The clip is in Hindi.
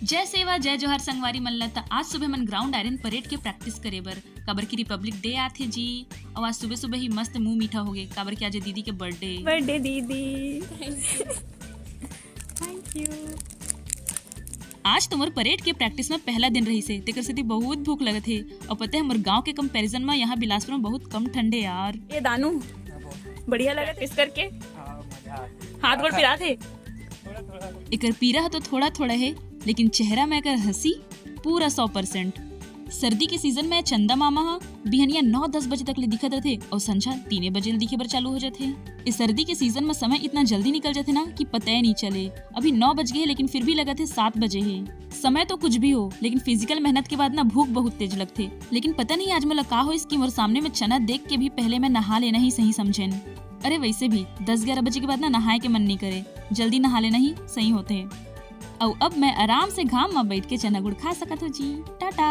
जय सेवा जय जोहार संगवारी मन ला। त आज सुबह मन ग्राउंड आयरन परेड के प्रैक्टिस करे बर काबर की रिपब्लिक डे आथे जी। और आज सुबह सुबह ही मस्त मुंह मीठा हो गए काबर की आज दीदी के बर्थडे दीदी। Thank you. आज तुम्हार परेड के प्रैक्टिस में पहला दिन रही से तेकर सेती बहुत भूख लगत है। और पता है हमारे गांव के कंपैरिजन में यहाँ बिलासपुर में बहुत कम ठंडे यार। ये दानू बढ़िया लगा टेस्ट करके। हाथ गोड़ पिरा थे। एकर पीरा तो थोड़ा थोड़ा है लेकिन चेहरा में एकर हंसी पूरा 100%। सर्दी के सीजन में चंदा मामा बिहनिया 9-10 बजे तक ले दिखत रहे और संझा 3 बजे दिखे बर चालू हो जाते। इस सर्दी के सीजन में समय इतना जल्दी निकल जाते ना कि पता ही नहीं चले। अभी 9 बज गए लेकिन फिर भी लगा थे 7 बजे है। समय तो कुछ भी हो लेकिन फिजिकल मेहनत के बाद ना भूख बहुत तेज लगते। लेकिन पता नहीं आज मला का हो इसकी मोर सामने में चना देख के भी पहले मैं नहा लेना ही सही समझेन। अरे वैसे भी 10-11 बजे के बाद ना नहाए के मन नहीं करे, जल्दी नहा लेना ही सही होते है। और अब मैं आराम से घाम में बैठ के चना गुड़ खा सकत हूँ जी। टाटा।